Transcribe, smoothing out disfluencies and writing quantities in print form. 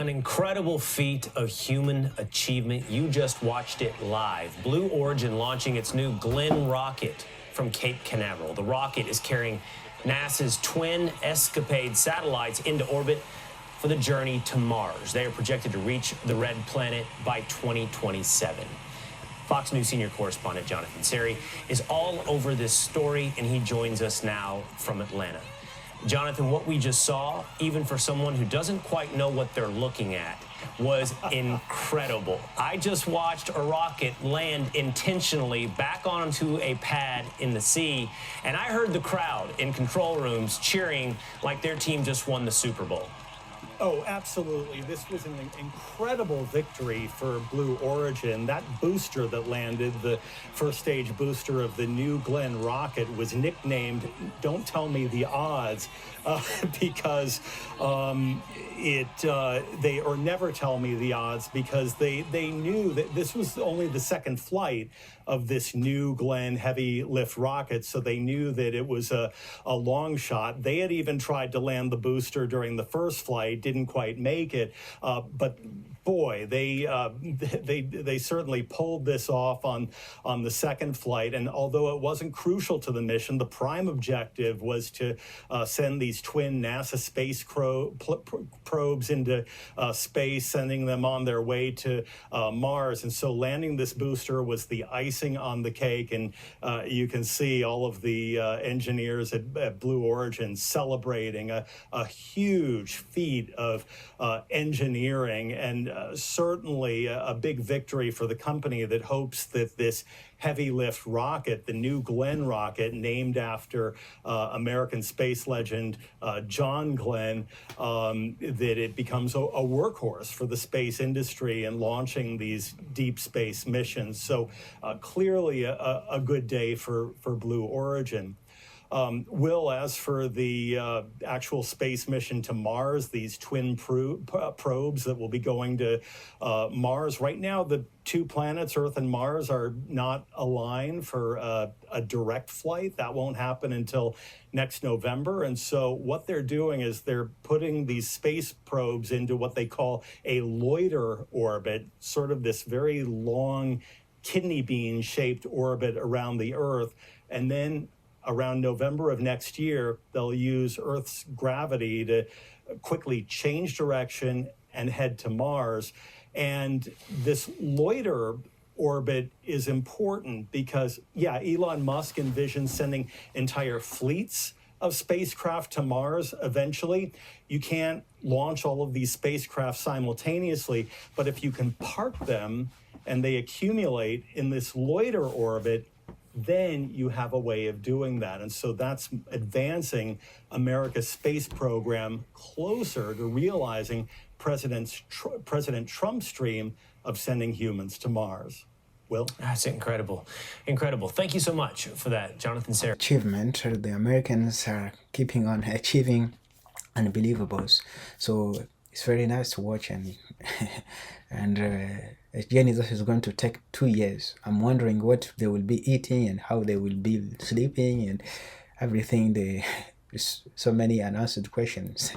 An incredible feat of human achievement. You just watched it live. Blue Origin launching its new Glenn rocket from Cape Canaveral. The rocket is carrying NASA's twin Escapade satellites into orbit for the journey to Mars. They are projected to reach the red planet by 2027. Fox News senior correspondent Jonathan Seri is all over this story, and he joins us now from Atlanta. Jonathan, what we just saw, even for someone who doesn't quite know what they're looking at, was incredible. I just watched a rocket land intentionally back onto a pad in the sea, and I heard the crowd in control rooms cheering like their team just won the Super Bowl. Oh, absolutely. This was an incredible victory for Blue Origin. That booster that landed, the first stage booster of the new Glenn rocket, was nicknamed "Don't Tell Me the Odds" because never tell me the odds, because they knew that this was only the second flight of this new Glenn heavy lift rocket, so they knew that it was a long shot. They had even tried to land the booster during the first flight, didn't quite make it, but boy, they certainly pulled this off on the second flight. And although it wasn't crucial to the mission, the prime objective was to send these twin NASA space probes into space, sending them on their way to Mars. And so landing this booster was the icing on the cake. And you can see all of the engineers at Blue Origin celebrating a huge feat of engineering, and certainly a big victory for the company that hopes that this heavy lift rocket, the new Glenn rocket, named after American space legend John Glenn, that it becomes a workhorse for the space industry and launching these deep space missions. So clearly a good day for Blue Origin. Will, as for the actual space mission to Mars, these twin probes that will be going to Mars, right now the two planets, Earth and Mars, are not aligned for a direct flight. That won't happen until next November. And so what they're doing is they're putting these space probes into what they call a loiter orbit, sort of this very long kidney bean shaped orbit around the Earth. And then around November of next year, they'll use Earth's gravity to quickly change direction and head to Mars. And this loiter orbit is important because, yeah, Elon Musk envisions sending entire fleets of spacecraft to Mars eventually. You can't launch all of these spacecraft simultaneously, but if you can park them and they accumulate in this loiter orbit, then you have a way of doing that. And so that's advancing America's space program closer to realizing President Trump's dream of sending humans to Mars. Will? That's incredible. Incredible. Thank you so much for that, Jonathan Seri. Achievement. The Americans are keeping on achieving unbelievables. So it's very nice to watch, and a journey that is going to take 2 years. I'm wondering what they will be eating and how they will be sleeping and everything. There's so many unanswered questions.